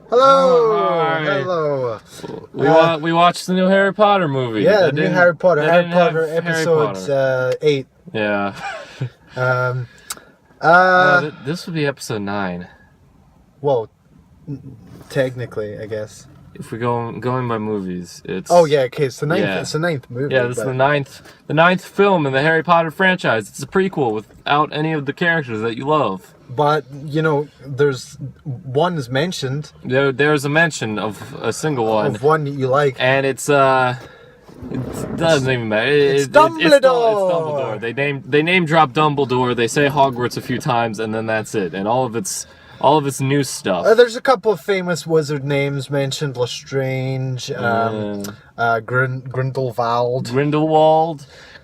Hello! Hi. Hello! We watched the new Harry Potter movie. Yeah, the new Harry Potter. Harry Potter episode episode 8. Yeah. Um, This would be episode 9. well, technically, I guess. If we going by movies, it's... Oh yeah, okay, it's the ninth. Yeah. It's the ninth movie. Yeah, this is the ninth film in the Harry Potter franchise. It's a prequel without any of the characters that you love. But you know, there's one is mentioned. There's a mention of a single one. Of one that you like. And it doesn't even matter. It's Dumbledore. It's Dumbledore. They name drop Dumbledore. They say Hogwarts a few times, and then that's it. And all of its new stuff. There's a couple of famous wizard names mentioned: Lestrange, Grindelwald.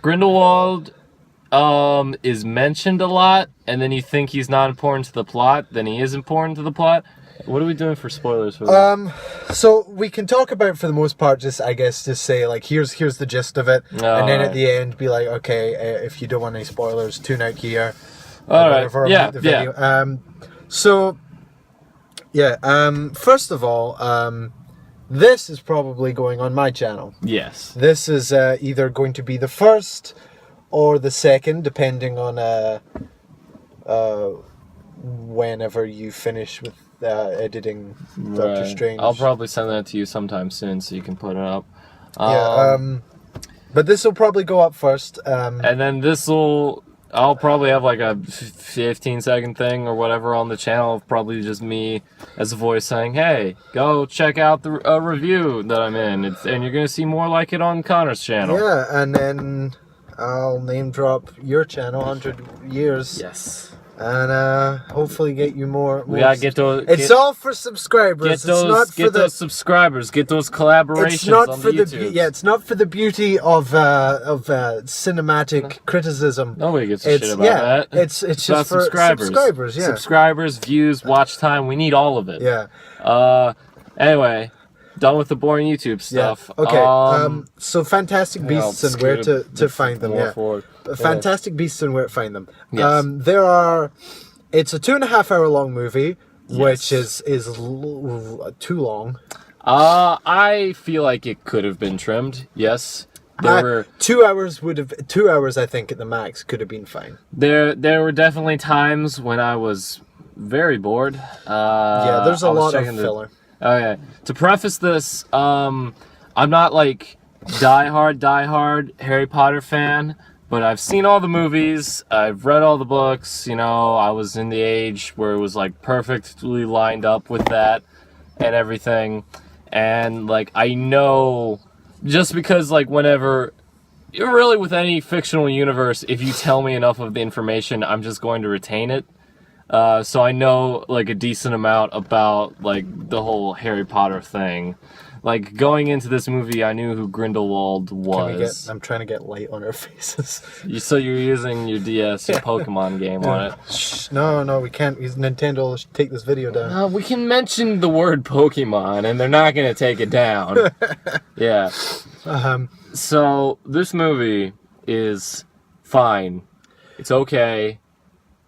Grindelwald is mentioned a lot, and then you think he's not important to the plot, then he is important to the plot. What are we doing for spoilers for this? So we can talk about, for the most part, just say like here's the gist of it, and then at the end be like, okay, if you don't want any spoilers, tune out here. All right. Yeah. First of all, this is probably going on my channel. Yes. This is either going to be the first or the second, depending on whenever you finish with editing Doctor Strange. I'll probably send that to you sometime soon, so you can put it up. But this will probably go up first. And then I'll probably have like a 15-second thing or whatever on the channel, probably just me as a voice saying, hey, go check out the review that I'm in. And you're going to see more like it on Connor's channel. Yeah, and then I'll name drop your channel, 100 Years. Yes. And hopefully get you more. We gotta get those. It's all for subscribers. Get those subscribers. Get those collaborations. It's not on for the YouTube. it's not for the beauty of cinematic criticism. Nobody gives a shit about that. It's just for subscribers. Yeah. Subscribers, views, watch time. We need all of it. Yeah. Anyway, done with the boring YouTube stuff. Yeah. Okay. So Fantastic Beasts and where to find them. Yeah. Forward. Fantastic Beasts and where to find them. Yes. It's a 2.5 hour long movie, which is too long. I feel like it could have been trimmed. Yes. There were 2 hours I think at the max could have been fine. There were definitely times when I was very bored. There's a lot of filler. Okay. To preface this, I'm not like diehard Harry Potter fan, but I've seen all the movies, I've read all the books, you know, I was in the age where it was like perfectly lined up with that and everything. And like I know, just because like whenever, really with any fictional universe, if you tell me enough of the information, I'm just going to retain it. So I know like a decent amount about like the whole Harry Potter thing. Like going into this movie, I knew who Grindelwald was. I'm trying to get light on our faces. So you're using your DS, your Pokemon game on it. Shh, no, we can't. Nintendo will take this video down. We can mention the word Pokemon, and they're not gonna take it down. Yeah. So this movie is fine. It's okay.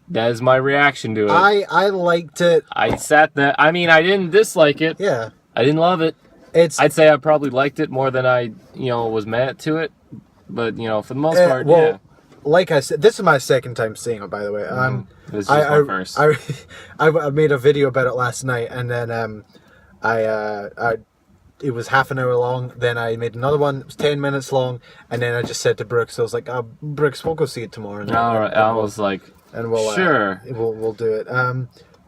That is my reaction to it. I liked it. I sat there. I mean, I didn't dislike it. Yeah. I didn't love it. I'd say I probably liked it more than I, was mad to it. But, for the most part, yeah. Like I said, this is my second time seeing it, by the way. This is my first. I made a video about it last night, and then it was half an hour long. Then I made another one. It was 10 minutes long, and then I just said to Brooks, I was like, Brooks, we'll go see it tomorrow. And all right. I was like, and we'll sure, we'll do it.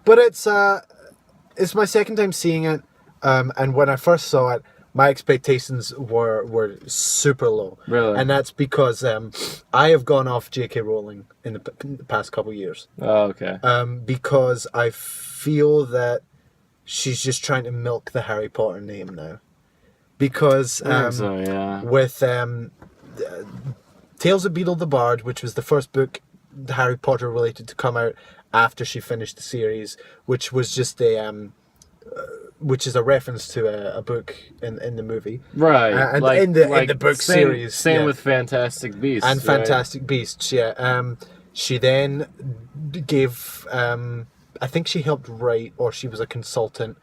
But it's my second time seeing it. And when I first saw it, my expectations were super low. Really? And that's because I have gone off J.K. Rowling in the past couple of years. Oh, okay. Because I feel that she's just trying to milk the Harry Potter name now. Because with Tales of Beedle the Bard, which was the first book Harry Potter related to come out after she finished the series, which was just which is a reference to a book in the movie, right? And in the book series, same with Fantastic Beasts and Fantastic Beasts. Yeah. She then gave. I think she helped write, or she was a consultant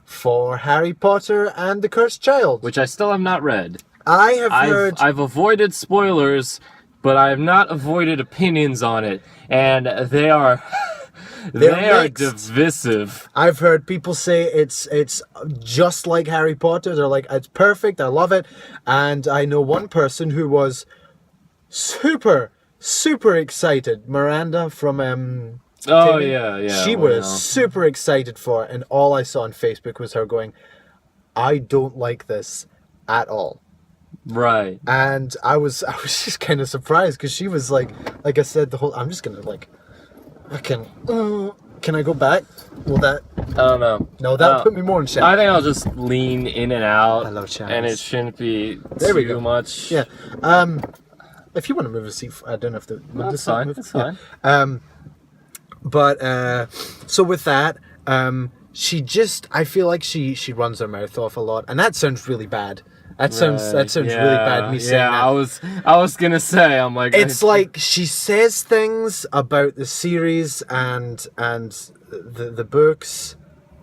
for Harry Potter and the Cursed Child. which I still have not read. I have heard... I've avoided spoilers, but I have not avoided opinions on it, and they are they are divisive. I've heard people say it's just like Harry Potter. They're like, it's perfect, I love it. And I know one person who was super excited. Miranda from Oh Timmy, yeah. She was super excited for it, and all I saw on Facebook was her going, I don't like this at all. Right. And I was just kind of surprised because she was like I said, I'm just gonna like, can I go back? Will that? I don't know. No, that'll put me more in shadow. I think I'll just lean in and out. I love shadows. And it shouldn't be There we too go. much. Yeah. If you want to move a seat, I don't know if the. That's fine. That's fine. But so with that, I feel like she runs her mouth off a lot, and that sounds really bad. That sounds really bad. Me saying that. I was gonna say, I'm like, it's like she says things about the series and the books,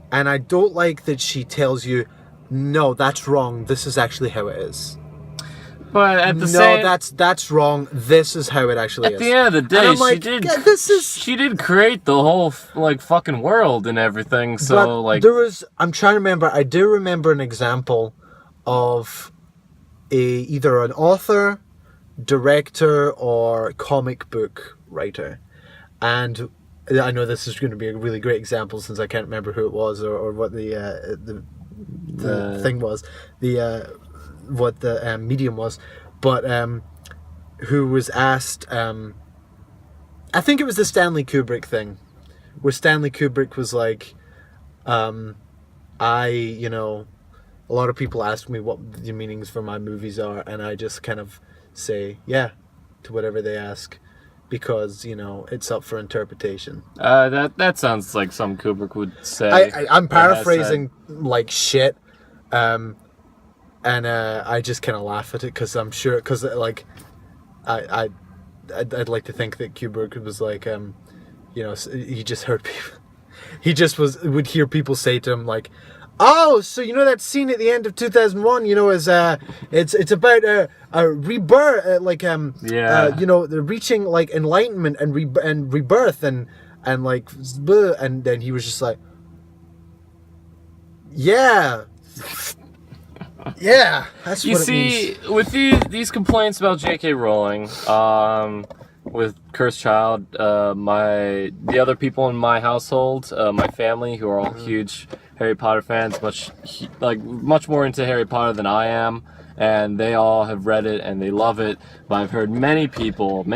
and I don't like that she tells you, no, that's wrong. This is actually how it is. But at the same, that's wrong. This is how it actually is. At the end of the day, I'm like, she did create the whole like fucking world and everything. So but like, I'm trying to remember. I do remember an example of either an author, director, or comic book writer, and I know this is going to be a really great example since I can't remember who it was or what the thing was, what the medium was, but who was asked, I think it was the Stanley Kubrick thing, where Stanley Kubrick was like, a lot of people ask me what the meanings for my movies are, and I just kind of say, yeah, to whatever they ask, because, it's up for interpretation. that sounds like some Kubrick would say. I'm paraphrasing like shit, and I just kind of laugh at it, because I'm sure, because like, I'd like to think that Kubrick was like, he just heard people, would hear people say to him like, oh, so that scene at the end of 2001, is it's about a rebirth, the reaching like enlightenment and rebirth and like, and then he was just like, yeah, that's what it means. With these complaints about J.K. Rowling, with Cursed Child, the other people in my household, my family, who are all huge Harry Potter fans, much more into Harry Potter than I am, and they all have read it and they love it. But I've heard many people say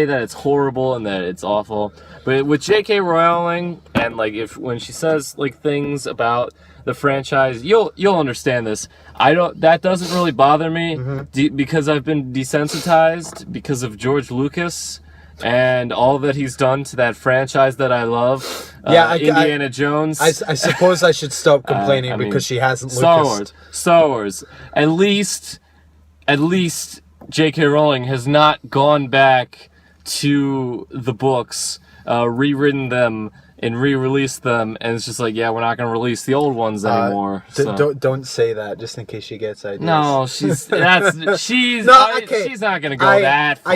that it's horrible and that it's awful. But with J.K. Rowling, and when she says things about the franchise, you'll understand this. That doesn't really bother me, because I've been desensitized because of George Lucas and all that he's done to that franchise that I love. Indiana Jones. I suppose I should stop complaining because she hasn't. Star Wars. At least J.K. Rowling has not gone back to the books, rewritten them and re-released them, and it's just like, yeah, we're not going to release the old ones anymore. Don't say that, just in case she gets ideas. No, she's not going to go that far.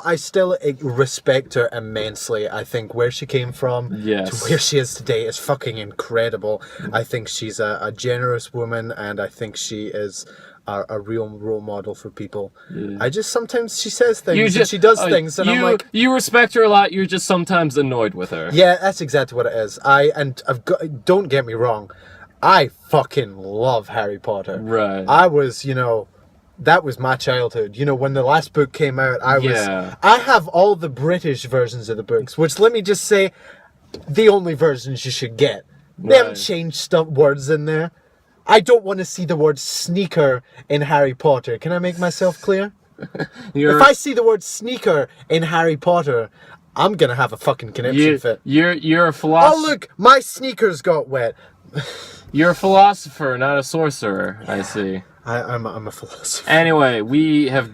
I still respect her immensely. I think where she came from to where she is today is fucking incredible. I think she's a generous woman, and I think she is a real role model for people. I just, sometimes she says things and she does things, and I'm like, you respect her a lot, you're just sometimes annoyed with her. Yeah, that's exactly what it is. Don't get me wrong, I fucking love Harry Potter. Right. I was, that was my childhood. When the last book came out, I have all the British versions of the books, which, let me just say, the only versions you should get. They haven't changed words in there. I don't want to see the word sneaker in Harry Potter. Can I make myself clear? If I see the word sneaker in Harry Potter, I'm going to have a fucking conniption fit. You're a philosopher. Oh, look, my sneakers got wet. You're a philosopher, not a sorcerer, I see. I'm a philosopher. Anyway, we have.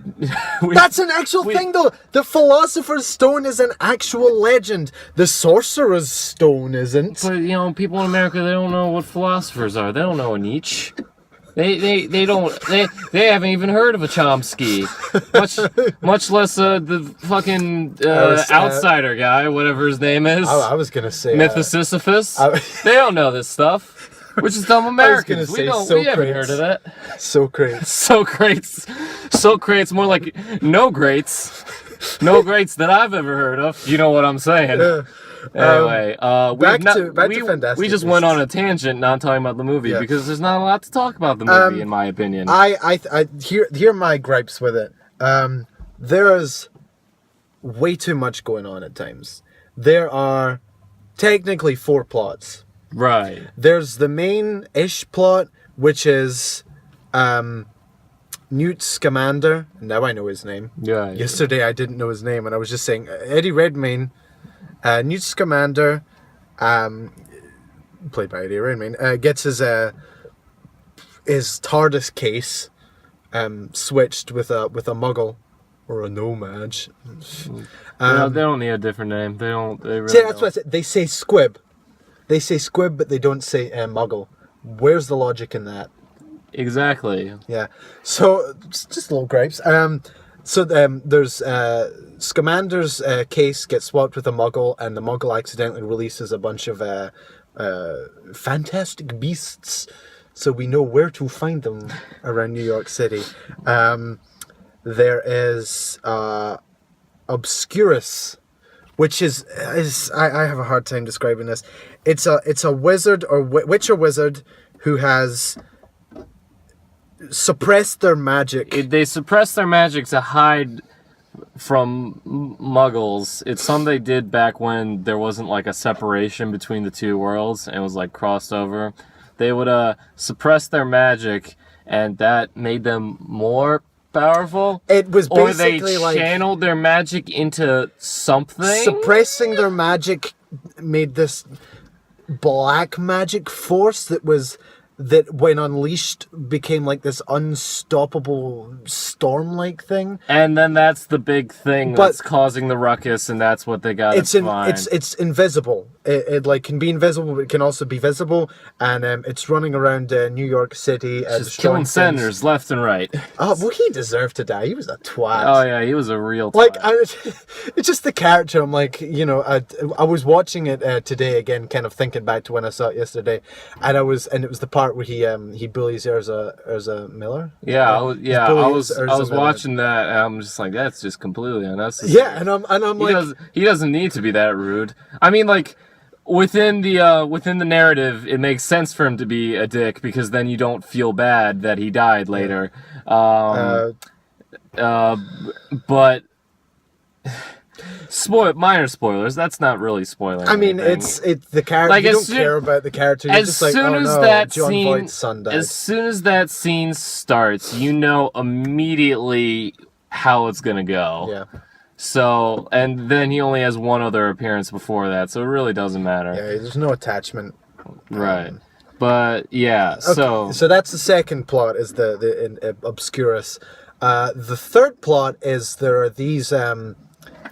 That's an actual thing, though. The Philosopher's Stone is an actual legend. The Sorcerer's Stone isn't. But you know, people in America, they don't know what philosophers are. They don't know a Nietzsche. They don't they haven't even heard of a Chomsky, much less the fucking outsider guy, whatever his name is. I was gonna say Mythosisyphus. They don't know this stuff. We're just dumb Americans. We haven't heard of that. Socrates. Socrates, more like no greats. No greats that I've ever heard of. You know what I'm saying. Yeah. Anyway, back to Fantastic we just Beasts. went on a tangent not talking about the movie because there's not a lot to talk about the movie in my opinion. Here are my gripes with it. There is way too much going on at times. There are technically 4 plots. Right. There's the main-ish plot, which is Newt Scamander. Now I know his name. Yeah. Yesterday I didn't know his name, and I was just saying Eddie Redmayne, Newt Scamander, played by Eddie Redmayne, gets his TARDIS case switched with a Muggle or a No-Maj. They don't need a different name. They don't. They really. See, that's what I said. They say Squib. They say Squib, but they don't say Muggle. Where's the logic in that? Exactly. Yeah. So just little gripes. There's Scamander's case gets swapped with a Muggle, and the Muggle accidentally releases a bunch of fantastic beasts, so we know where to find them around New York City. There is Obscurus, which is I have a hard time describing this. It's a wizard or witch or wizard who has suppressed their magic. They suppress their magic to hide from muggles. It's something they did back when there wasn't like a separation between the two worlds and it was like crossed over. They would suppress their magic, and that made them more powerful. It was or basically they channeled their magic into something. Suppressing their magic made this black magic force that when unleashed became like this unstoppable storm-like thing. And then that's the big thing that's causing the ruckus, and that's what they got to find. It's invisible. It like can be invisible, but it can also be visible. And it's running around New York City, just killing senators left and right. Oh well, he deserved to die. He was a twat. Oh yeah, he was a real twat. Like it's just the character. I'm like, I was watching it today again, kind of thinking back to when I saw it yesterday, and it was the part where he bullies Urza Miller. Yeah, I was watching that, and I'm just like, that's just completely unnecessary. Yeah, and I'm like, he doesn't need to be that rude. I mean, like within the narrative, it makes sense for him to be a dick because then you don't feel bad that he died later. But. Minor spoilers. That's not really spoiling. I mean, anything. it's the character. Like, you don't care about the character. You're just like, John Voight's son died. As soon as that scene starts, you know immediately how it's gonna go. Yeah. So, and then he only has one other appearance before that, so it really doesn't matter. Yeah, there's no attachment. Right. But yeah. Okay, so that's the second plot. Is the Obscurus. The third plot is there are these.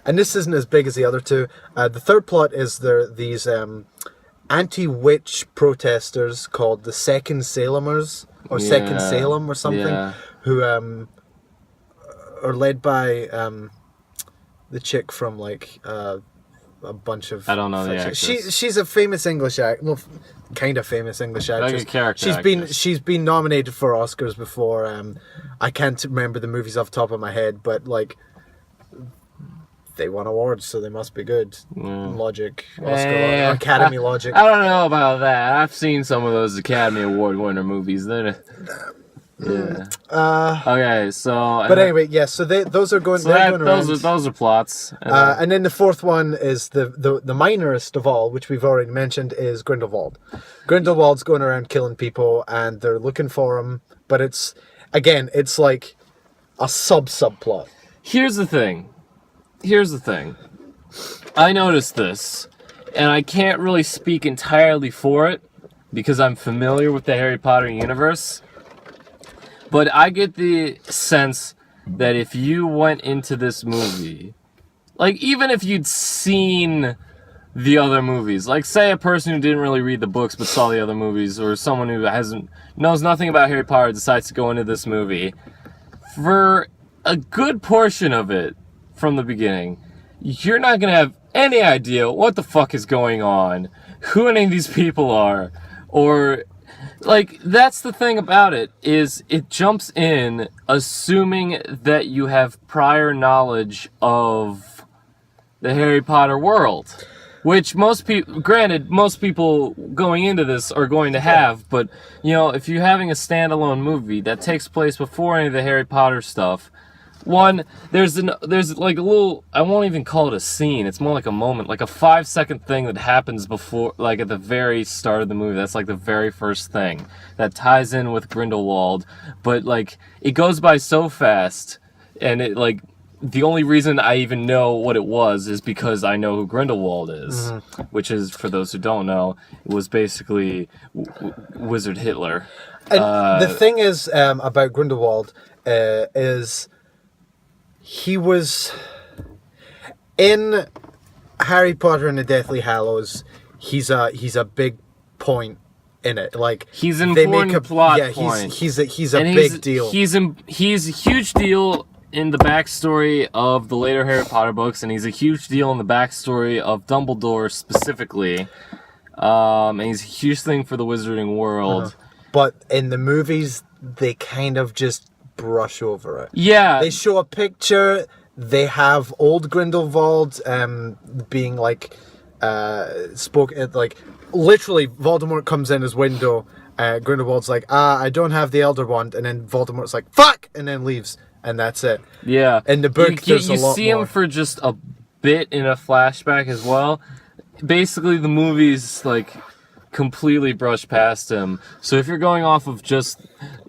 And this isn't as big as the other two. The third plot is there are these anti-witch protesters called the Second Salemers or Second Salem or something, who are led by the chick from like a bunch of. I don't know the actress. She's a famous English well, kind of famous English actress. Like a character She's been nominated for Oscars before. I can't remember the movies off the top of my head, but like. They won awards, so they must be good. Logic, Oscar, Academy logic. I don't know about that. I've seen some of those Academy Award winner movies. Okay, so. But anyway, yeah. So those are going. So those are plots. And then the fourth one is the minorest of all, which we've already mentioned, is Grindelwald. Grindelwald's going around killing people, and they're looking for him. But it's like a subplot. Here's the thing. I noticed this, and I can't really speak entirely for it because I'm familiar with the Harry Potter universe. But I get the sense that if you went into this movie, like even if you'd seen the other movies, like say a person who didn't really read the books but saw the other movies, or someone who knows nothing about Harry Potter decides to go into this movie, for a good portion of it from the beginning, you're not gonna have any idea what the fuck is going on, who any of these people are, or like that's the thing about it, is it jumps in assuming that you have prior knowledge of the Harry Potter world. Which most people going into this are going to have, but, you know, if you're having a standalone movie that takes place before any of the Harry Potter stuff, one, there's like a little, I won't even call it a scene, it's more like a moment, like a 5-second thing that happens before, like at the very start of the movie, that's like the very first thing, that ties in with Grindelwald, but like, it goes by so fast, and it like, the only reason I even know what it was is because I know who Grindelwald is, which is, for those who don't know, was basically Wizard Hitler. And the thing is about Grindelwald is he was in Harry Potter and the Deathly Hallows. He's a big point in it. Like he's an important plot point. He's a big deal. He's a huge deal in the backstory of the later Harry Potter books, and he's a huge deal in the backstory of Dumbledore specifically. And he's a huge thing for the Wizarding world. But in the movies, they kind of just brush over it. Yeah. They show a picture, they have old Grindelwald being like, like, literally Voldemort comes in his window, Grindelwald's like, I don't have the Elder Wand, and then Voldemort's like, fuck, and then leaves. And that's it. Yeah. In the book, there's a lot more. You see him for just a bit in a flashback as well. Basically, the movies, like, completely brush past him. So if you're going off of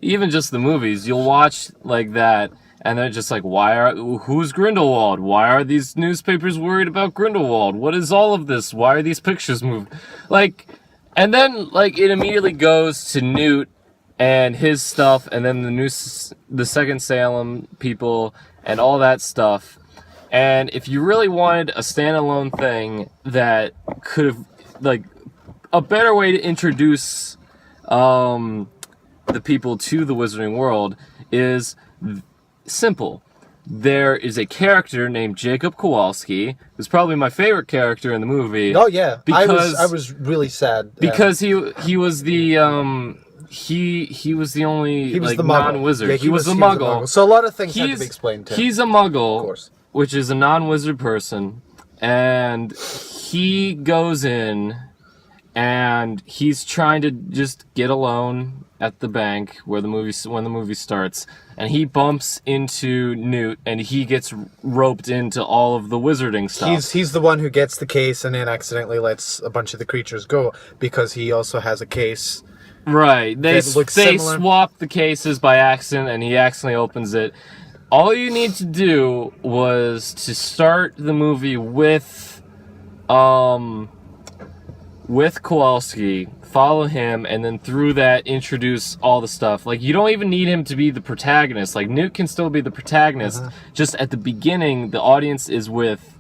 even just the movies, you'll watch like that, and they're just like, who's Grindelwald? Why are these newspapers worried about Grindelwald? What is all of this? Why are these pictures moved? Like, and then, like, it immediately goes to Newt and his stuff, and then the Second Salem people, and all that stuff. And if you really wanted a standalone thing that could have, like, a better way to introduce the people to the Wizarding world is simple. There is a character named Jacob Kowalski, who's probably my favorite character in the movie. Oh yeah, I was really sad because he was the he was the only like non-wizard. Yeah, he was the Muggle. So a lot of things had to be explained to him. He's a Muggle, of course, which is a non-wizard person, and he goes in and he's trying to just get a loan at the bank when the movie starts, and he bumps into Newt, and he gets roped into all of the wizarding stuff. He's the one who gets the case and then accidentally lets a bunch of the creatures go because he also has a case. Right, they swap the cases by accident, and he accidentally opens it. All you need to do was to start the movie with Kowalski, follow him, and then through that introduce all the stuff. Like, you don't even need him to be the protagonist. Like, Newt can still be the protagonist. Just at the beginning, the audience is with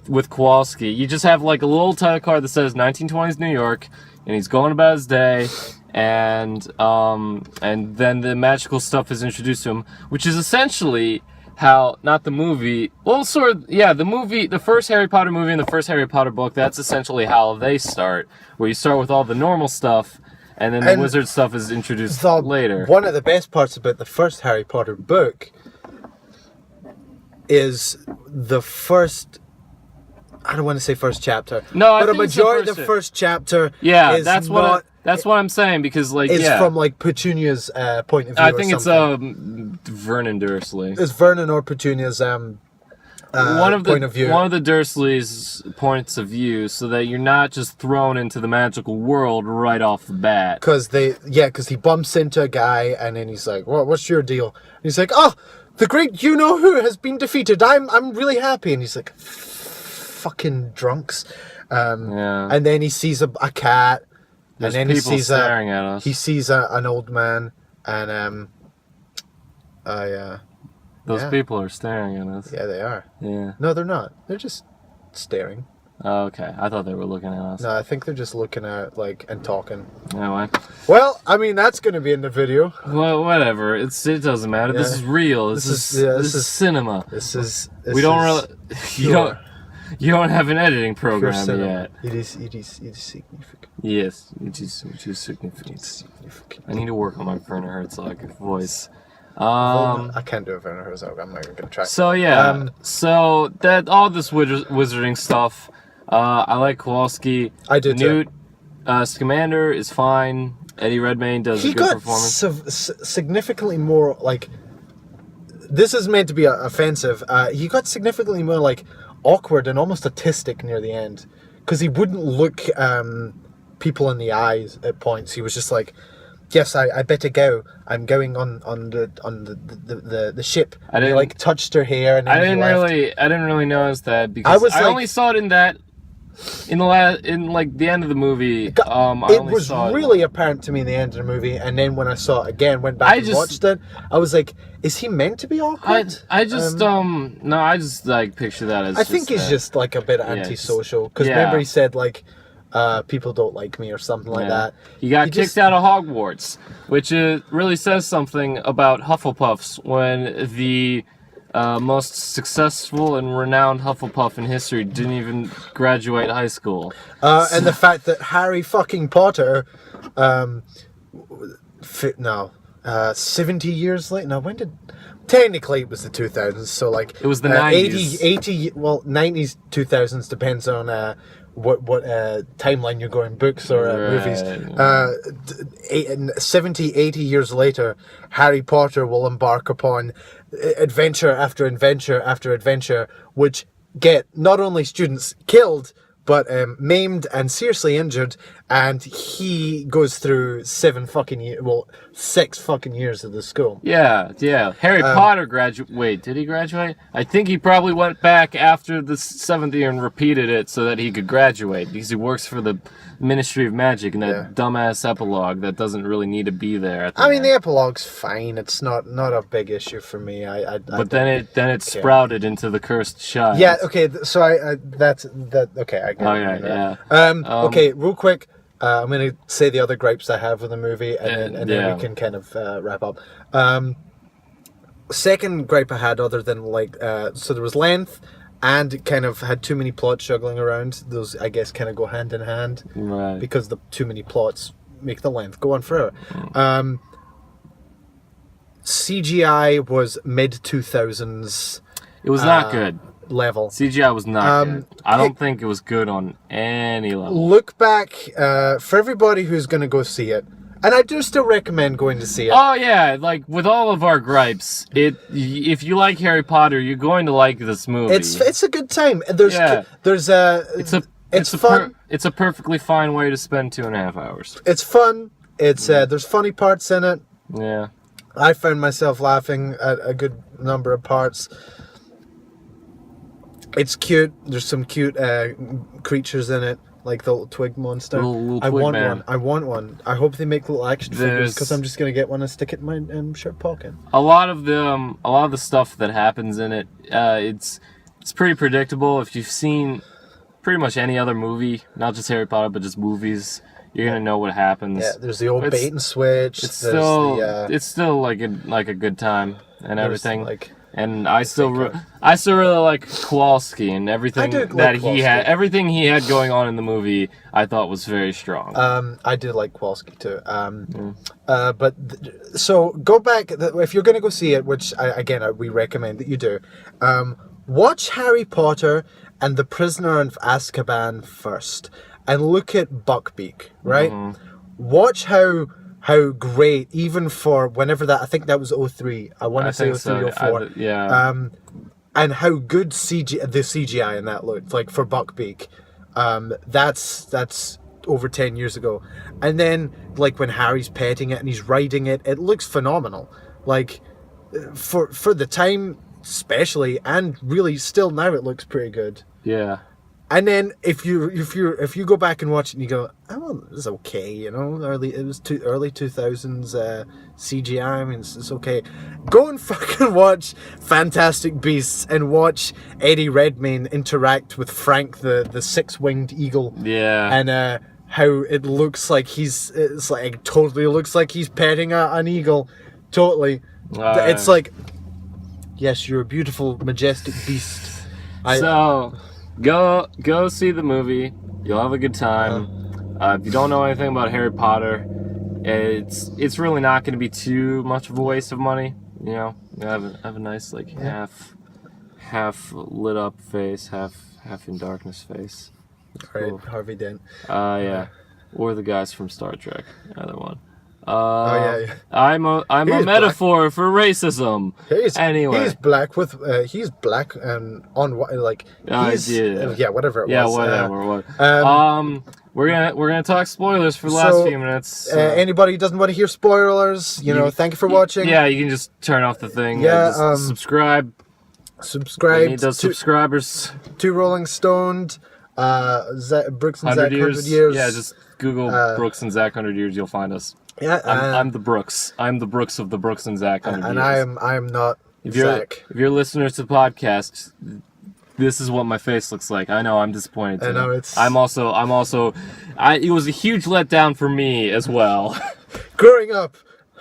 with Kowalski. You just have like a little title card that says 1920s New York, and he's going about his day, and then the magical stuff is introduced to him, which is essentially how, not the movie, well, sort of, yeah, the movie, the first Harry Potter movie and the first Harry Potter book, that's essentially how they start, where you start with all the normal stuff, and then the wizard stuff is introduced later. One of the best parts about the first Harry Potter book is the first, I don't want to say first chapter, but a majority of the first chapter is that's what I'm saying, because like it's from like Petunia's point of view. I think it's Vernon Dursley. It's Vernon or Petunia's point of view. One of the Dursleys' points of view, so that you're not just thrown into the magical world right off the bat. Because he bumps into a guy and then he's like, "What's your deal?" And he's like, "Oh, the great you-know-who has been defeated. I'm really happy." And he's like, "Fucking drunks." And then he sees a cat. There's and then people staring at us. he sees an old man, and Those yeah. people are staring at us. Yeah, they are. Yeah. No, they're not. They're just staring. Oh, okay. I thought they were looking at us. No, I think they're just looking at and talking. Anyway. Well, I mean that's going to be in the video. Well, whatever. It doesn't matter. Yeah. This is real. This is cinema. This is. We don't really. You don't have an editing program cinema. yet. It is significant. Yes, it is significant. I need to work on my Werner Herzog voice. I can't do a Werner Herzog. I'm not even gonna try. So yeah, so that all this wizarding stuff. I like Kowalski. I do Newt Scamander is fine. Eddie Redmayne does a good performance. Significantly more like. This is meant to be offensive. He got significantly more like awkward and almost autistic near the end, because he wouldn't look people in the eyes at points. He was just like, "Yes, I better go. I'm going on the ship." And he like touched her hair, and then I didn't really notice that because I only saw it in the end of the movie. It was really apparent to me in the end of the movie, and then when I saw it again, went back and watched it, I was like, "Is he meant to be awkward?" I just like picture that as. I think he's just like a bit antisocial, because remember he said like, "People don't like me" or something like that. He got kicked out of Hogwarts, which really says something about Hufflepuffs when the most successful and renowned Hufflepuff in history didn't even graduate high school. And the fact that Harry fucking Potter, 70 years late. No, when did? Technically, it was the 2000s. So like it was the 90s. 80, well, 90s, 2000s depends on what timeline you're going, books or movies. 70, 80 years later, Harry Potter will embark upon adventure after adventure after adventure, which get not only students killed, but maimed and seriously injured, and he goes through 6 fucking years of the school. Yeah. Harry Potter Wait, did he graduate? I think he probably went back after the 7th year and repeated it so that he could graduate, because he works for the Ministry of Magic in that dumbass epilogue that doesn't really need to be there. I mean, the epilogue's fine. It's not a big issue for me. But then it sprouted into the cursed child. Yeah. Okay. So that's okay. I get it. Yeah. Okay. Real quick. I'm going to say the other gripes I have with the movie, and then we can kind of wrap up. Second gripe I had, other than so there was length, and kind of had too many plots juggling around. Those, I guess, kind of go hand in hand, right? Because the too many plots make the length go on forever. CGI was mid-2000s. It was not good. Level. CGI was not good. I don't think it was good on any level. Look back, for everybody who's going to go see it, and I do still recommend going to see it. Oh yeah, like with all of our gripes, if you like Harry Potter, you're going to like this movie. It's a good time. It's fun. It's a perfectly fine way to spend 2.5 hours. It's fun. It's there's funny parts in it. Yeah. I found myself laughing at a good number of parts. It's cute. There's some cute creatures in it, like the little twig monster. Little twig man. I want one. I hope they make little action figures, because I'm just gonna get one and stick it in my shirt pocket. A lot of the stuff that happens in it, it's pretty predictable. If you've seen pretty much any other movie, not just Harry Potter, but just movies, you're gonna know what happens. Yeah, there's the old bait and switch. It's still like a good time and everything. And I still really like Kowalski, and everything everything he had going on in the movie, I thought was very strong. I did like Kowalski too. So go back if you're going to go see it, which we recommend that you do. Watch Harry Potter and the Prisoner of Azkaban first, and look at Buckbeak. Right, watch how great, even for whenever that, I think that was 03. I want to say 03 or 04. And how good the CGI in that looked, like for Buckbeak. That's over 10 years ago. And then like when Harry's petting it and he's riding it, it looks phenomenal. Like for the time especially, and really still now it looks pretty good. Yeah. And then if you go back and watch it and you go, oh, well, it was okay, you know, it was early 2000s CGI. I mean, it's okay. Go and fucking watch Fantastic Beasts and watch Eddie Redmayne interact with Frank the six-winged eagle. Yeah. And how it looks like it totally looks like he's petting an eagle. Totally. It's like, yes, you're a beautiful, majestic beast. So, go see the movie. You'll have a good time. If you don't know anything about Harry Potter, it's really not going to be too much of a waste of money. You know, you have a nice like half lit up face, half in darkness face. Right, cool. Harvey Dent. Yeah, or the guys from Star Trek, either one. Yeah. I'm a metaphor for racism. Anyway, he's black and on like whatever it was. Whatever. We're gonna talk spoilers for the last few minutes. Anybody who doesn't want to hear spoilers, thank you for watching. Yeah, you can just turn off the thing. Yeah, just subscribe. Subscribe. We need those subscribers. To Rolling Stoned. Brooks and Zach 100 Years. Yeah, just Google Brooks and Zach 100 Years. You'll find us. Yeah, I'm the Brooks. I'm the Brooks of the Brooks and Zach 100 and Years. I am not Zach. If you're listeners to the podcast, this is what my face looks like. I know I'm disappointed too. I know it's. I'm also. It was a huge letdown for me as well. Growing up,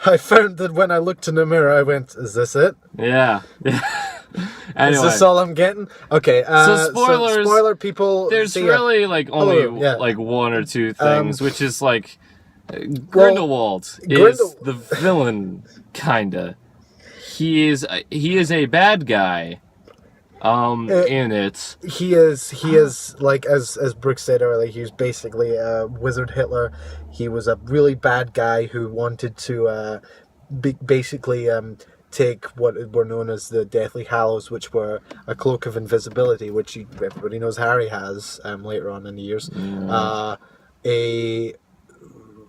I found that when I looked in the mirror, I went, "Is this it? Yeah." Anyway. Is this all I'm getting? Okay. So spoilers. Spoiler people. There's really like only like one or two things, which is like Grindelwald is the villain, kinda. He is a bad guy. In it. He is like as Brooks said earlier, he was basically a wizard Hitler. He was a really bad guy who wanted to basically take what were known as the Deathly Hallows, which were a cloak of invisibility, which everybody knows Harry has later on in the years. A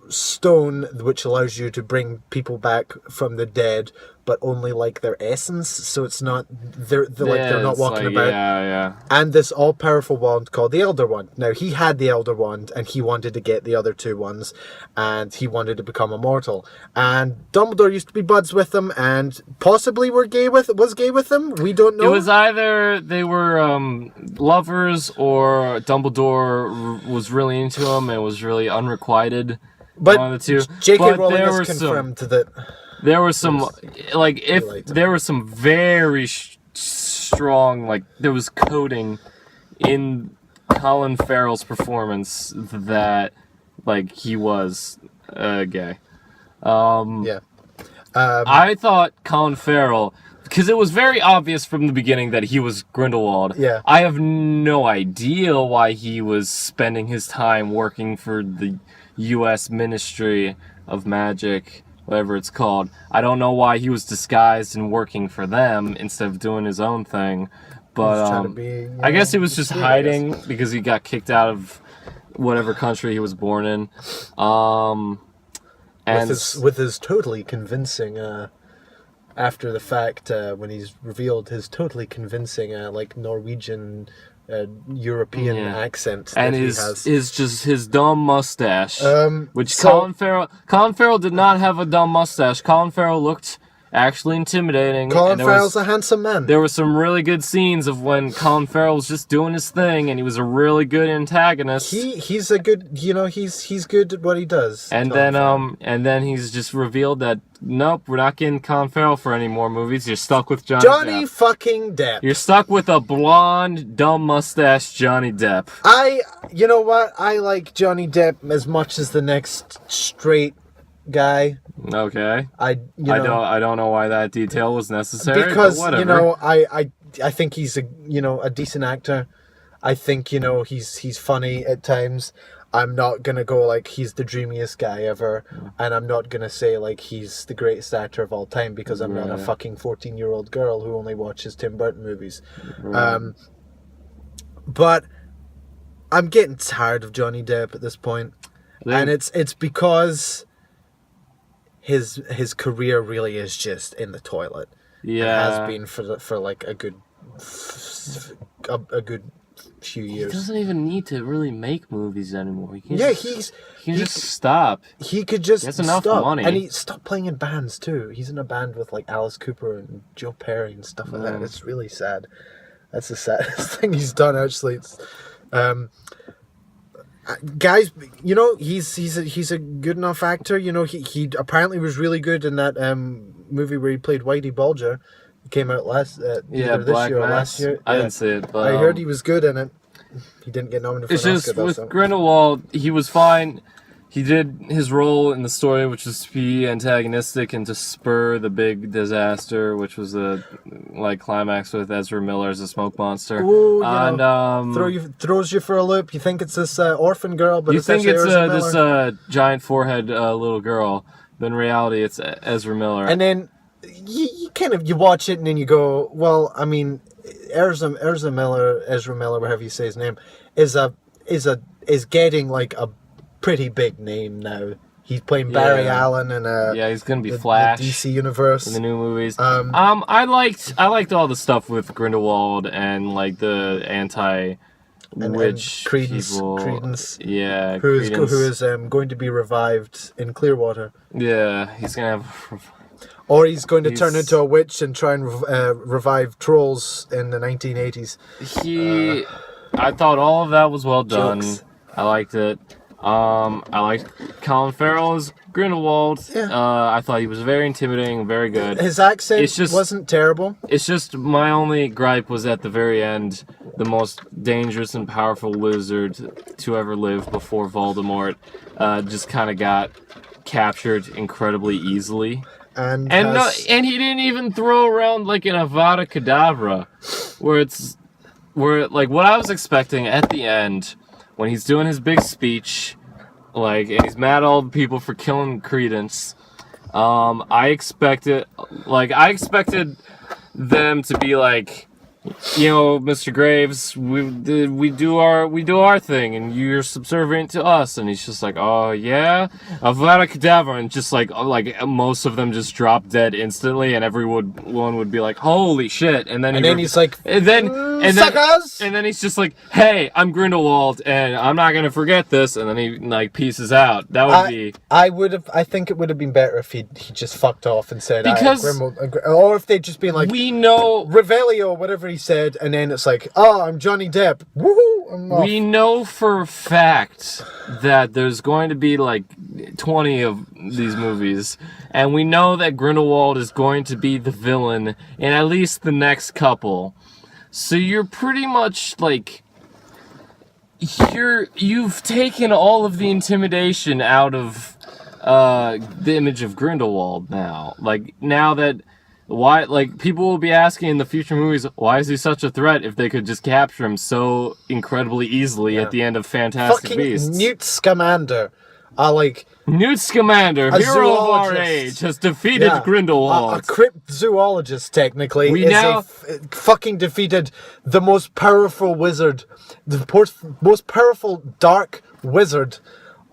stone which allows you to bring people back from the dead, but only like their essence, so it's not they're not walking about. And this all-powerful wand called the Elder Wand. Now he had the Elder Wand and he wanted to get the other two ones, and he wanted to become immortal, and Dumbledore used to be buds with him and possibly was gay with him. We don't know. It was either they were lovers or Dumbledore was really into him and was really unrequited. But one of the two. J.K. Rowling has confirmed that there were some, there was some very strong, like, there was coding in Colin Farrell's performance that, like, he was gay. I thought Colin Farrell, because it was very obvious from the beginning that he was Grindelwald. Yeah. I have no idea why he was spending his time working for the U.S. Ministry of Magic, whatever it's called. I don't know why he was disguised and working for them instead of doing his own thing. But I guess he was just hiding because he got kicked out of whatever country he was born in. And with his totally convincing after the fact when he's revealed his totally convincing like Norwegian European accent, and his dumb mustache, which Colin Farrell did not have a dumb mustache. Colin Farrell looked actually intimidating. Colin Farrell's a handsome man. There were some really good scenes of when Colin Farrell was just doing his thing, and he was a really good antagonist. He's a good, he's good at what he does. And then he's just revealed that nope, we're not getting Colin Farrell for any more movies. You're stuck with Johnny Depp. Fucking Depp. You're stuck with a blonde, dumb mustache Johnny Depp. You know what? I like Johnny Depp as much as the next straight guy. Okay. I don't know why that detail was necessary. Because but whatever. I think he's a decent actor. I think he's funny at times. I'm not gonna go like he's the dreamiest guy ever, and I'm not gonna say like he's the greatest actor of all time because I'm not a fucking 14-year-old girl who only watches Tim Burton movies. Right. But I'm getting tired of Johnny Depp at this point, and it's because his career really is just in the toilet. Yeah, it has been for like a good few He years. doesn't even need to really make movies anymore. He can Yeah, he can just stop. He could just He has enough stop. money. And he stopped playing in bands too. He's in a band with like Alice Cooper and Joe Perry and stuff like that. It's really sad. That's the saddest thing he's done, actually. It's, guys, you know, he's a good enough actor. You know, he apparently was really good in that movie where he played Whitey Bulger. It came out either this Black year or Mass. last year. I Yeah. didn't see it, but I heard he was good in it. He didn't get nominated for it's an just Oscar, though, with so. Grindelwald, he was fine. He did his role in the story, which was to be antagonistic and to spur the big disaster, which was the climax with Ezra Miller as a smoke monster. Ooh, and throws you for a loop. You think it's this orphan girl, but you it's think actually it's Ezra Miller. this giant forehead little girl, but in reality, it's Ezra Miller. And then you kind of watch it and then you go, well, I mean, Ezra Miller, whatever you say his name, is getting like a pretty big name now. He's playing Barry Allen in he's gonna be Flash the DC universe in the new movies. I liked all the stuff with Grindelwald and like the anti-witch people. Credence, yeah, who is going to be revived in Clearwater. Yeah, he's gonna have. Or he's going to turn into a witch and try and revive trolls in the 1980s. I thought all of that was well done. Jokes. I liked it. I liked Colin Farrell as Grindelwald. Yeah. I thought he was very intimidating, very good. His accent wasn't terrible. It's just my only gripe was at the very end, the most dangerous and powerful wizard to ever live before Voldemort just kind of got captured incredibly easily. And he didn't even throw around like an Avada Kedavra, where like what I was expecting at the end when he's doing his big speech, like, and he's mad at all the people for killing Credence. I expected them to be like, you know, Mr. Graves, we do our thing, and you're subservient to us. And he's just like, oh yeah, Avada Kedavra, and just like most of them just drop dead instantly, and everyone would be like, holy shit. And then he's like, and then he's just like, hey, I'm Grindelwald, and I'm not gonna forget this. And then he like pieces out. That would be. I think it would have been better if he just fucked off and said, or if they'd just been like, we know Revelio, whatever he said, and then it's like, oh, I'm Johnny Depp. Woohoo! I'm off. We know for a fact that there's going to be like 20 of these movies, and we know that Grindelwald is going to be the villain in at least the next couple. So you're pretty much like you've taken all of the intimidation out of the image of Grindelwald now. Like now that why, like, people will be asking in the future movies, why is he such a threat if they could just capture him so incredibly easily at the end of Fantastic fucking Beasts? Newt Scamander. Newt Scamander, hero of our age, has defeated Grindelwald. A cryptozoologist, technically, fucking defeated the most powerful wizard, the most powerful dark wizard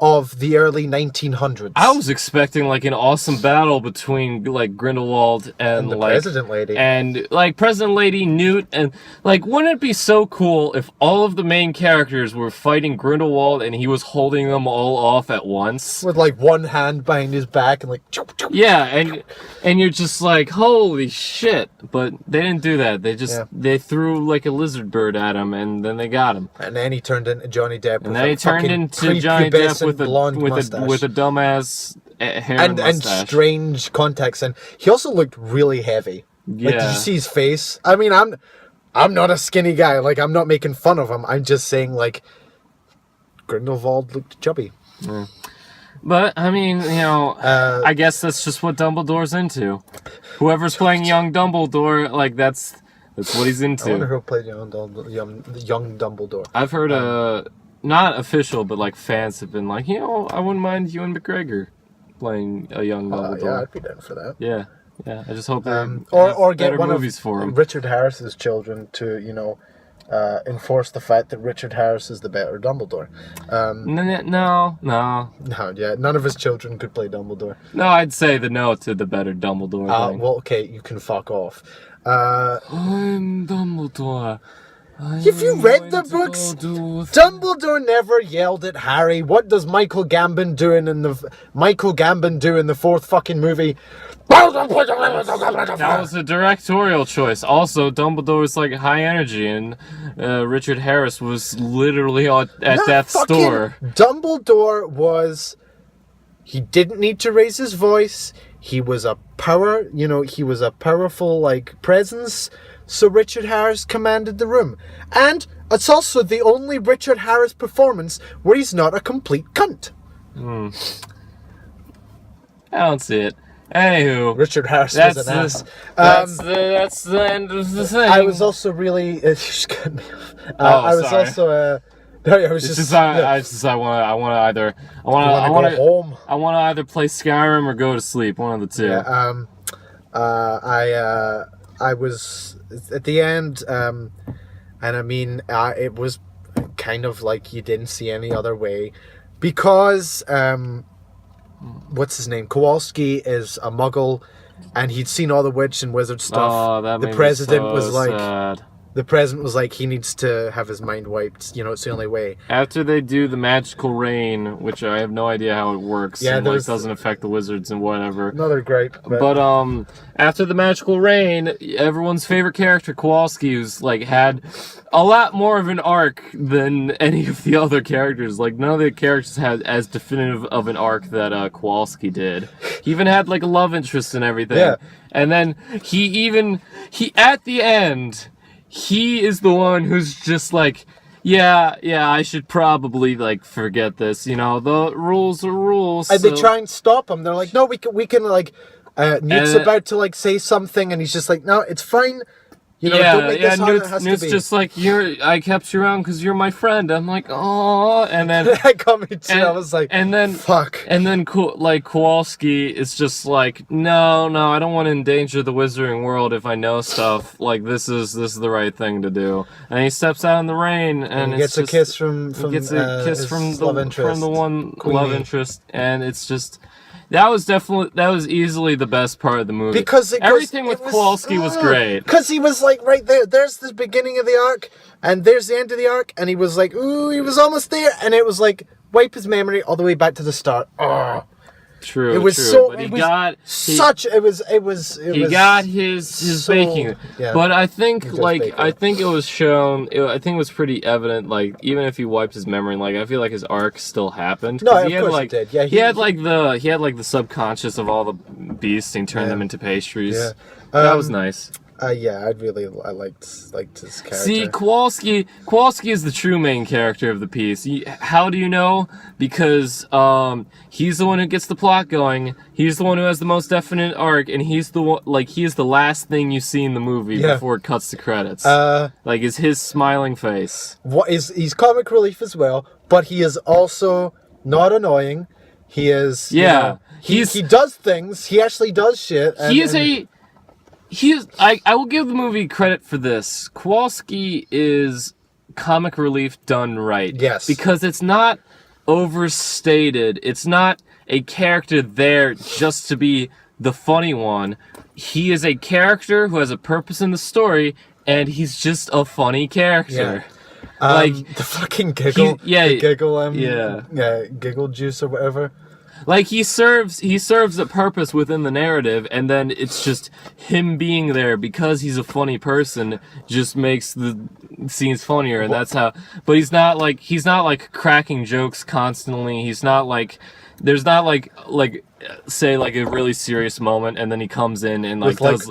of the early 1900s. I was expecting like an awesome battle between like Grindelwald and the like President Lady. And like President Lady, Newt, and like wouldn't it be so cool if all of the main characters were fighting Grindelwald and he was holding them all off at once? With like one hand behind his back and like yeah, and you're just like, holy shit. But they didn't do that. They threw like a lizard bird at him and then they got him. And then he turned into Johnny Depp. And then he turned into Johnny Depp with a dumbass hair and strange contacts, and he also looked really heavy. Yeah. Like, did you see his face? I mean, I'm not a skinny guy. Like, I'm not making fun of him. I'm just saying, like, Grindelwald looked chubby. Mm. But I mean, you know, I guess that's just what Dumbledore's into. Whoever's playing young Dumbledore, like that's what he's into. I wonder who played young Dumbledore. I've heard not official, but like fans have been like, you know, I wouldn't mind Ewan McGregor playing a young Dumbledore. Yeah, I'd be down for that. Yeah. I just hope they or get one movies for him. Richard Harris's children to, you know, enforce the fact that Richard Harris is the better Dumbledore. No, yeah, none of his children could play Dumbledore. No, I'd say the no to the better Dumbledore thing. Well, okay, you can fuck off. I'm Dumbledore. If you read the books, Dumbledore never yelled at Harry. What does Michael Gambon do in the fourth fucking movie? That was a directorial choice. Also, Dumbledore was like high energy, and Richard Harris was literally at death's door. Dumbledore was. He didn't need to raise his voice. He was a powerful presence. So Richard Harris commanded the room, and it's also the only Richard Harris performance where he's not a complete cunt. I don't see it. Anywho, Richard Harris was an ass. That's the end of the thing. I was also really. Just cut me off. I was sorry. also. No, I was just. I want to either play Skyrim or go to sleep. One of the two. Yeah. I was at the end, and I mean, it was kind of like you didn't see any other way, because what's his name? Kowalski is a Muggle, and he'd seen all the witch and wizard stuff. Oh, that the president was like. sad. The president was like, he needs to have his mind wiped. You know, it's the only way. After they do the magical rain, which I have no idea how it works, and doesn't affect the wizards and whatever. Another gripe. But after the magical rain, everyone's favorite character, Kowalski, who's had a lot more of an arc than any of the other characters. Like, none of the characters had as definitive of an arc that Kowalski did. He even had a love interest and everything. Yeah. And then he at the end. He is the one who's just yeah, I should probably forget this. You know, the rules are rules. And they try and stop him. They're like, no, we can Newt's about to say something, and he's just like, no, it's fine. You know, don't make this how it has Newt's to be. just I kept you around because you're my friend. I'm like, oh, and then that got me too. I was like, and then fuck. And then Kowalski is just no, I don't want to endanger the wizarding world if I know stuff. This is the right thing to do. And he steps out in the rain, and he gets a kiss from the one Queenie. love interest, and it's just. That was easily the best part of the movie. Because everything with Kowalski was great. Because he was right there. There's the beginning of the arc, and there's the end of the arc, and he was ooh, he was almost there, and it was wipe his memory all the way back to the start. Oh. True. It was true. so. But He got his so, baking. Yeah. But I think baking. I think it was shown. I think it was pretty evident. Even if he wiped his memory, I feel like his arc still happened. No, he of course it did. Yeah, he had the subconscious of all the beasts and turned them into pastries. Yeah. That was nice. Yeah, I liked his character. See, Kowalski is the true main character of the piece. How do you know? Because he's the one who gets the plot going. He's the one who has the most definite arc, and he's the one, he is the last thing you see in the movie before it cuts to credits. Is his smiling face. He's comic relief as well, but he is also not annoying. He is. Yeah, he does things. He actually does shit. I will give the movie credit for this. Kowalski is comic relief done right. Yes. Because it's not overstated. It's not a character there just to be the funny one. He is a character who has a purpose in the story, and he's just a funny character. Yeah. The fucking giggle. The giggle. Giggle juice or whatever. He serves a purpose within the narrative, and then it's just him being there because he's a funny person just makes the scenes funnier, and that's how. But he's not cracking jokes constantly. He's not there's not say a really serious moment, and then he comes in and does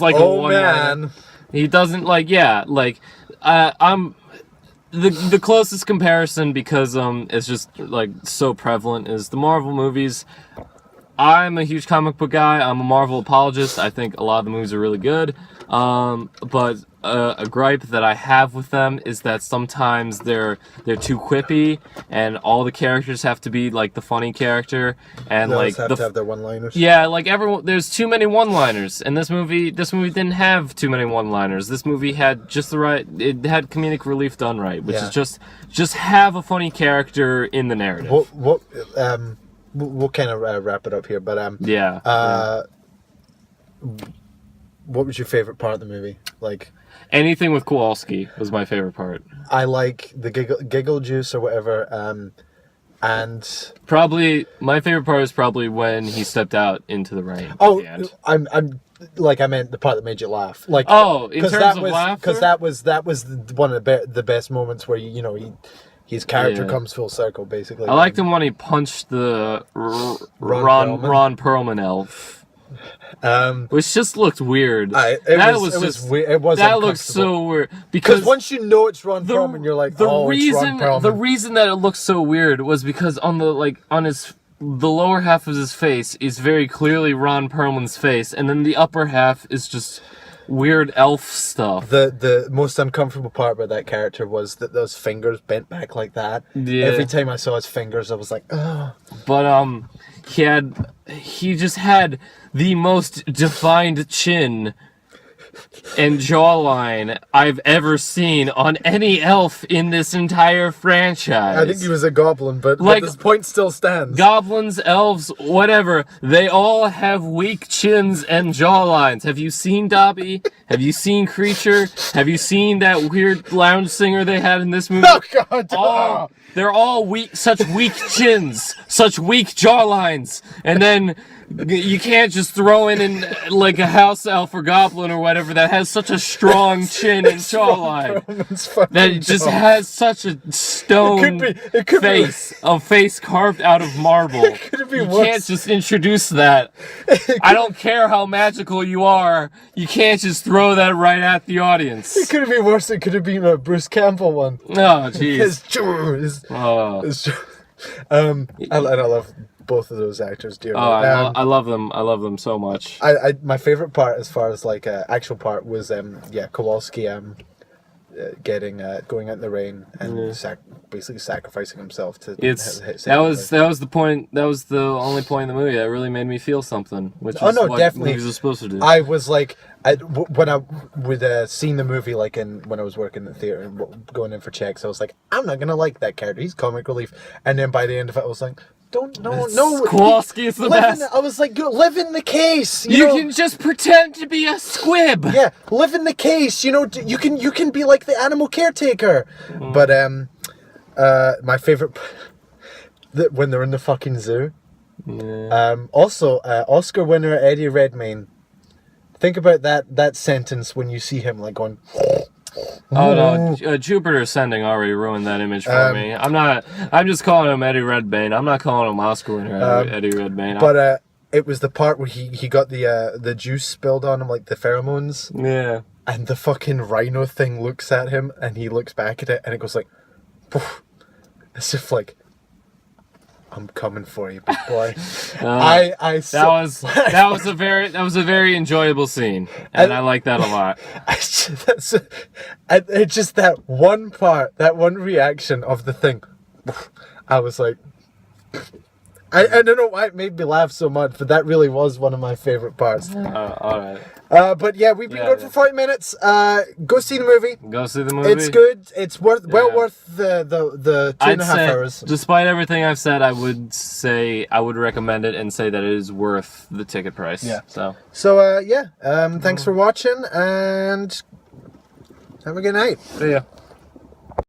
a one man. He doesn't I'm. The closest comparison, because it's just so prevalent, is the Marvel movies. I'm a huge comic book guy. I'm a Marvel apologist. I think a lot of the movies are really good. But a gripe that I have with them is that sometimes they're too quippy, and all the characters have to be the funny character, and they have to have their one-liners. Yeah, everyone. There's too many one-liners, and this movie didn't have too many one-liners. This movie had just the right. It had comedic relief done right, which is just have a funny character in the narrative. We'll kind of wrap it up here, but yeah. What was your favorite part of the movie? anything with Kowalski was my favorite part. I like the giggle juice or whatever. And probably my favorite part is probably when he stepped out into the rain. Oh, I'm like I meant the part that made you laugh. Like in terms of laughter, because that was one of the best moments where his character comes full circle basically. I liked him when he punched the Ron Perlman elf. Which just looked weird. That looked so weird because once you know it's Ron Perlman, you're like, it's Ron Perlman. The reason that it looked so weird was because on the lower half of his face is very clearly Ron Perlman's face, and then the upper half is just weird elf stuff. The most uncomfortable part about that character was that those fingers bent back like that. Yeah. Every time I saw his fingers, I was like, oh. But he just had the most defined chin and jawline I've ever seen on any elf in this entire franchise. I think he was a goblin, but this point still stands. Goblins, elves, whatever, they all have weak chins and jawlines. Have you seen Dobby? Have you seen Creature? Have you seen that weird lounge singer they had in this movie? Oh, God! They're all weak, such weak chins, such weak jawlines, and then you can't just throw in like a house elf or goblin or whatever that has such a strong chin and jawline that it just has such a stone face, a face carved out of marble. You can't just introduce that. I don't care how magical you are. You can't just throw that right at the audience. It could have been worse. It could have been a Bruce Campbell one. Oh, jeez. I love both of those actors dearly. I love them. I love them so much. My favorite part, as far as like actual part, was Kowalski going out in the rain and basically sacrificing himself to. That was the point. That was the only point in the movie that really made me feel something. Which is what definitely movies are supposed to do. I was like, when I would seen the movie when I was working in the theater and going in for checks, I was like, I'm not gonna like that character. He's comic relief. And then by the end of it, I was like, no. Kowalski is the best. I was like, live in the case. You can just pretend to be a squib. Yeah, live in the case. You can be like the animal caretaker. Mm. But my favorite, when they're in the fucking zoo. Yeah. Also, Oscar winner Eddie Redmayne. Think about that sentence when you see him like going. Oh no, Jupiter Ascending already ruined that image for me. I'm just calling him Eddie Redmayne. I'm not calling him Oscar winner Eddie Redmayne. But it was the part where he got the juice spilled on him, like the pheromones. Yeah. And the fucking rhino thing looks at him, and he looks back at it, and it goes like, poof, as if like, I'm coming for you, big boy. That was a very enjoyable scene, and I like that a lot. It's just that one part, that one reaction of the thing. I was like, I don't know why it made me laugh so much, but that really was one of my favorite parts. All right. But yeah, we've been going for 40 minutes. Go see the movie. Go see the movie. It's good. It's worth the 2.5 hours. Despite everything I've said, I would recommend it and say that it is worth the ticket price. Yeah. So thanks for watching and have a good night. See ya.